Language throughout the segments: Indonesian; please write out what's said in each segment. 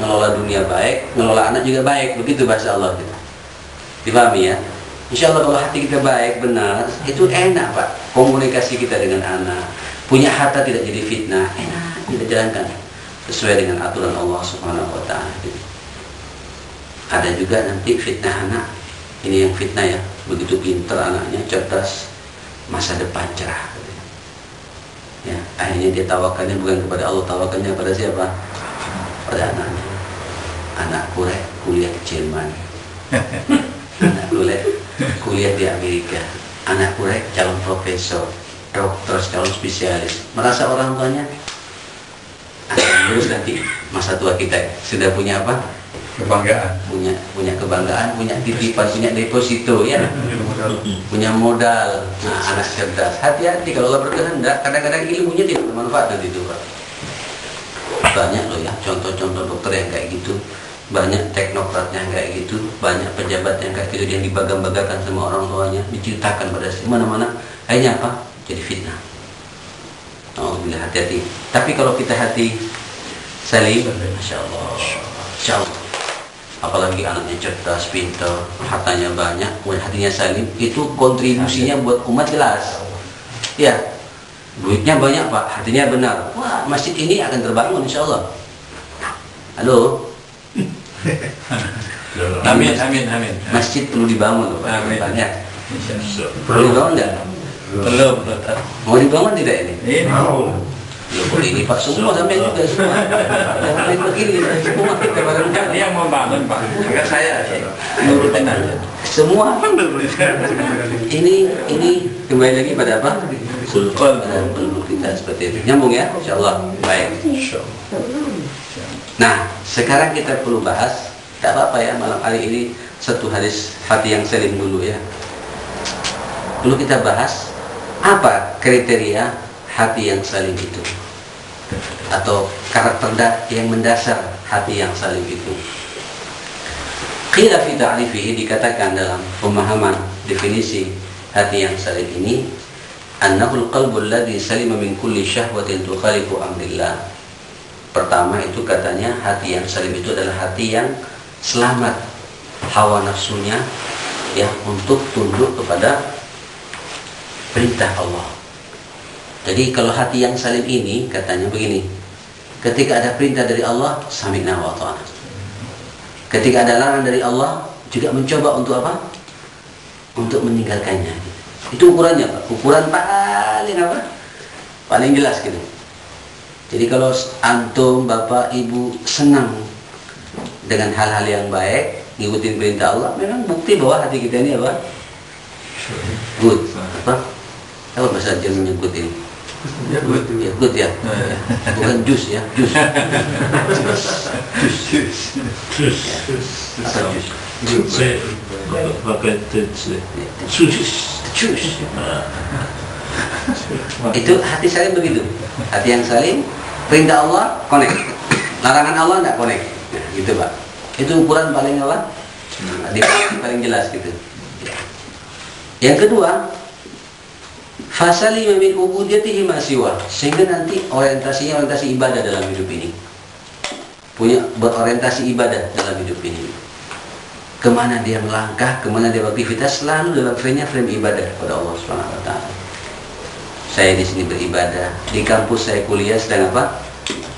ngelola dunia baik, ngelola anak juga baik. Begitu bahasa Allah gitu. Dipahami ya? Insya Allah kalau hati kita baik, benar, itu enak Pak. Komunikasi kita dengan anak, punya harta tidak jadi fitnah, enak kita jalankan sesuai dengan aturan Allah Subhanahu Wa Taala. Ada juga nanti fitnah anak. Ini yang fitnah ya, begitu pintar anaknya, cerdas, masa depan cerah. Ya, akhirnya dia tawakalnya bukan kepada Allah, tawakalnya pada siapa? Pada anaknya. Anakku kuliah di Jerman, anakku kuliah di Amerika, anakku calon profesor, dokter, calon spesialis. Merasa orang tuanya terus nanti masa tua kita sudah punya apa? Kebanggaan. Punya kebanggaan, punya titipan, punya deposito ya, punya modal. Nah, anak cerdas, hati-hati kalau Allah berkehendak, kadang-kadang ilmunya tidak bermanfaat nanti itu Pak. Banyak loh ya contoh-contoh dokter yang kayak gitu, banyak teknokratnya yang kayak gitu, banyak pejabat yang kayak gitu yang dibangga-banggakan sama orang tuanya, diceritakan pada mana-mana, akhirnya apa? Jadi fitnah. Oh, bila hati-hati. Tapi kalau kita hati salim, masya Allah, insya Allah. Apalagi anaknya cerdas, pintar, hartanya banyak, hatinya salim, itu kontribusinya buat umat jelas. Ya, duitnya banyak Pak, hatinya benar. Wah, masjid ini akan terbangun insya Allah. Halo. Amin, amin, amin. Masjid perlu dibangun Pak. Amin. Banyak. Perlu dibangun enggak? Belum. Mau dibangun tidak ini? Mau. Loh, kok ini Pak, semua sampai juga semua. Yang lain begini, semua kita bareng-bareng. Dia yang membangun Pak, enggak saya nurutin aja. Semua ini kembali lagi pada apa? Pada penduduk kita seperti itu. Nyambung ya, insya Allah. Baik. Nah, sekarang kita perlu bahas. Tak apa-apa ya, malam hari ini satu hadis hati yang salim dulu ya. Perlu kita bahas apa kriteria hati yang salim itu, atau karakter yang mendasar hati yang salim itu. Qila fi ta'rifihi, dikatakan dalam pemahaman definisi hati yang salim ini, annahul qalbul ladzi salima min kulli syahwatin tukhalifu amrillah. Pertama itu katanya hati yang salim itu adalah hati yang selamat hawa nafsunya ya untuk tunduk kepada perintah Allah. Jadi kalau hati yang salim ini katanya begini, ketika ada perintah dari Allah, sami'na wa ata'na. Ketika ada larangan dari Allah, juga mencoba untuk apa? Untuk meninggalkannya. Itu ukurannya Pak, ukuran paling apa? Paling jelas gitu. Jadi kalau antum, bapak, ibu senang dengan hal-hal yang baik, ngikutin perintah Allah, memang bukti bahwa hati kita ini apa? Good. Apa bahasa Jerman yang good ini? Ya good. Ya good ya. Bukan jus ya, jus. Jus. Apa jus? Itu hati salim begitu. Hati yang salim, perintah Allah connect, larangan Allah tidak connect. Nah, gitu Pak. Itu ukuran paling apa? Paling jelas gitu. Yang kedua, fasalima min ubudiyatihi ma siwa, sehingga nanti orientasinya orientasi ibadah dalam hidup ini. Punya berorientasi ibadah dalam hidup ini. Kemana dia melangkah, kemana dia beraktivitas, selalu dalam frame ibadah kepada Allah Subhanahu Wa Taala. Saya di sini beribadah, di kampus saya kuliah sedang apa?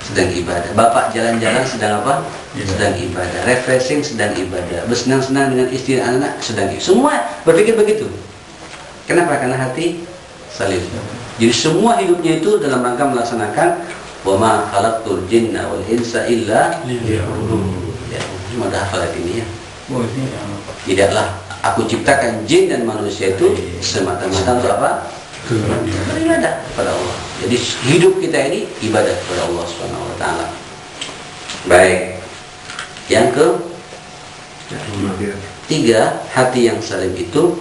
Sedang ibadah. Bapak jalan-jalan sedang apa? Sedang ibadah. Refreshing sedang ibadah. Bersenang-senang dengan istri dan anak sedang ibadah. Semua berpikir begitu. Kenapa? Karena hati salim. Jadi semua hidupnya itu dalam rangka melaksanakan wa ma khalaqtul jinna wal insa illa liya'budun. Ya, cuma dah hafal ini ya. Tidaklah aku ciptakan jin dan manusia itu semata-mata untuk apa? Beribadah kepada Allah. Jadi hidup kita ini ibadah kepada Allah Subhanahu Wa Taala. Baik. Yang ketiga, hati yang salim itu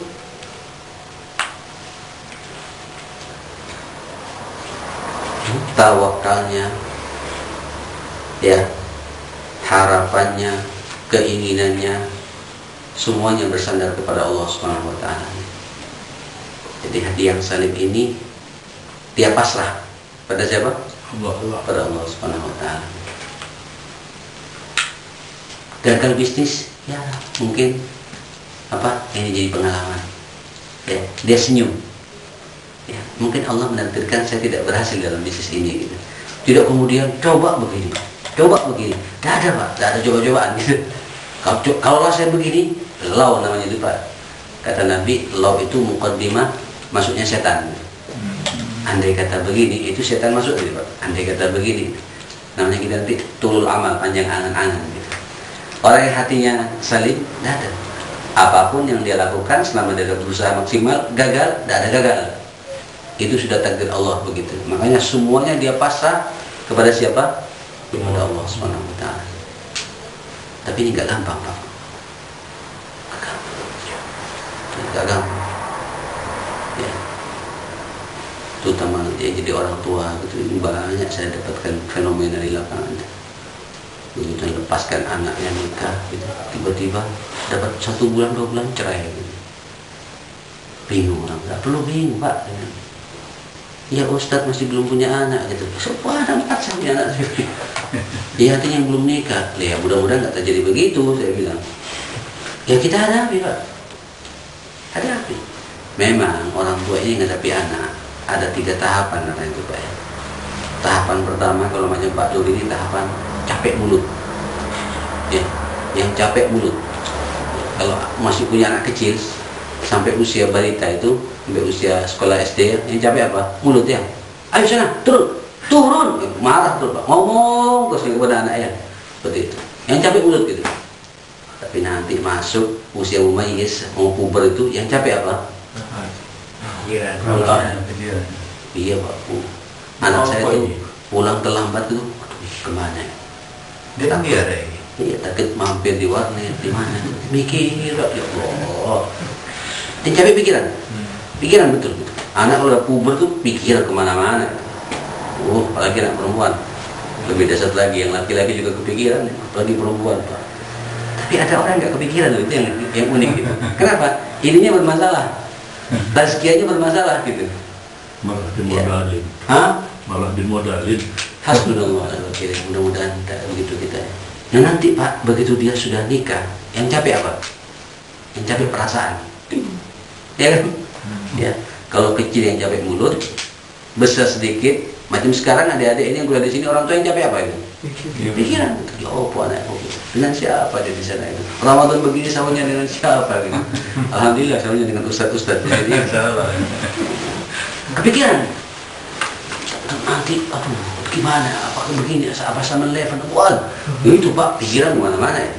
tawakalnya, ya, harapannya, keinginannya, semuanya bersandar kepada Allah Subhanahu Wa Taala. Jadi hati yang salim ini dia pasrah pada siapa? Allah. Pada Allah Subhanahu Wa Taala. gagal bisnis, ya mungkin ini jadi pengalaman. Ya, dia senyum. Ya, mungkin Allah menakdirkan saya tidak berhasil dalam bisnis ini gitu. Tidak kemudian coba begini, coba begini. Tidak ada Pak, tidak ada coba-cobaan gitu. Kalau saya begini, law namanya itu Pak. Kata Nabi, law itu muqaddimah, maksudnya setan. Andai kata begini, itu setan masuk gitu Pak. Andai kata begini, namanya kita nanti tulul amal, panjang angan-angan gitu. Orang yang hatinya salim, tidak ada. Apapun yang dia lakukan selama dia berusaha maksimal, gagal, tidak ada gagal. Itu sudah takdir Allah begitu. Makanya semuanya dia pasrah kepada siapa? Kepada Allah Subhanahu wa taala. Tapi ini nggak gampang, Pak. Nggak gampang. Ya. Terutama dia jadi orang tua gitu. Ini banyak saya dapatkan fenomena di lapangan. Begitu lepaskan anaknya nikah gitu. Tiba-tiba dapat 1 bulan 2 bulan cerai gitu. Bingung orang, nggak perlu bingung Pak. Ya Ustadz masih belum punya anak gitu. Wah anak 4 saya punya anak. Dia artinya yang belum nikah. Ya mudah-mudahan nggak terjadi begitu saya bilang. Ya kita hadapi Pak. Hadapi. Memang orang tua ini menghadapi anak ada 3 tahapan namanya itu Pak ya. Tahapan pertama kalau macam Pak Dul ini tahapan capek mulut. Ya, yang capek mulut. Kalau masih punya anak kecil sampai usia balita itu, sampai usia sekolah SD, yang capek apa? Mulut ya. Ayo sana, turun, marah tuh Pak, ngomong terus kepada anaknya, seperti itu. Yang capek mulut gitu. Tapi nanti masuk usia mumayyiz, mau puber itu, yang capek apa? Iya Pak. Anak saya itu pulang terlambat itu, kemana? Dia kan biar ya. Iya, takut mampir di warnet, di mana? Mikir, ya Allah. Yang capek pikiran, pikiran betul. Anak udah puber tuh pikiran kemana-mana. Apalagi anak perempuan. Lebih dasar lagi, yang laki-laki juga kepikiran, apalagi perempuan Pak. Tapi ada orang yang nggak kepikiran loh, itu yang unik gitu. Kenapa? Ininya bermasalah, tazkiyahnya bermasalah gitu. Malah dimodalin. Hah? Malah dimodalin. Hasbunallah wa ni'mal wakil. Mudah-mudahan tidak begitu kita. Nah nanti Pak, begitu dia sudah nikah, yang capek apa? Yang capek perasaan. Ya kan? Ya. Kalau kecil yang capek mulut, besar sedikit. Macam sekarang adik-adik ini yang kuliah di sini, orang tua yang capek apa itu? Pikiran. Ya apa anakku? Dengan siapa dia di sana itu? Ramadan begini sahurnya dengan siapa gitu? Alhamdulillah sahurnya dengan ustaz-ustaz. Jadi salah. Kepikiran. Nanti aduh gimana? Apakah begini? Apa sama level? Wah, itu Pak pikiran kemana-mana ya.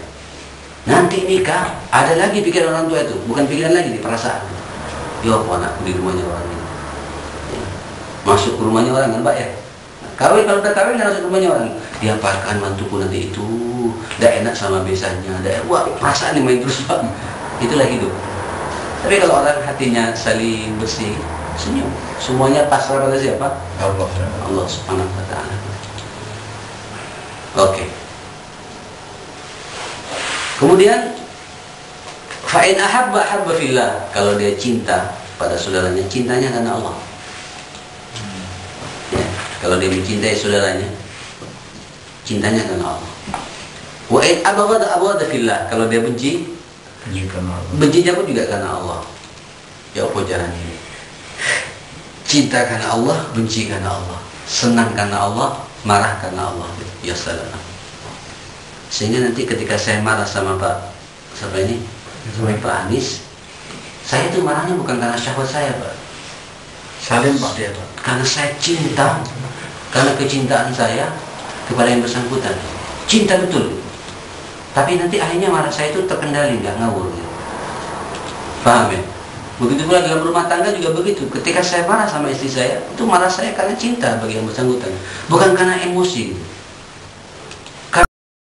Nanti nikah ada lagi pikiran orang tua itu, bukan pikiran lagi di perasaan. Ya apa anakku di rumahnya orang ini? Ya. Masuk ke rumahnya orang kan Pak ya. Kawin kalau udah kawin kan masuk ke rumahnya orang. Diapakan mantuku nanti itu? Tidak enak sama besannya. Wah perasaan yang main terus Pak. Itulah hidup. Tapi kalau orang hatinya saling bersih, senyum. Semuanya pasrah pada siapa? Allah. Allah Subhanahu wa taala. Oke. Kemudian fa in ahabba fillah, kalau dia cinta pada saudaranya, cintanya karena Allah. Ya, kalau dia mencintai saudaranya, cintanya karena Allah. Wa in abghada fillah, kalau dia benci, bencinya pun juga karena Allah. Ya apa caranya ini? Cinta karena Allah, benci karena Allah, senang karena Allah, marah karena Allah. Ya salam. Sehingga nanti ketika saya marah sama Pak siapa ini? Sama Pak Anies, saya itu marahnya bukan karena syahwat saya Pak. Salim Pak dia Pak. Karena saya cinta, karena kecintaan saya kepada yang bersangkutan. Cinta betul. Tapi nanti akhirnya marah saya itu terkendali, nggak ngawur. Paham ya? Begitu pula dalam rumah tangga juga begitu. Ketika saya marah sama istri saya, itu marah saya karena cinta bagi yang bersangkutan, bukan karena emosi.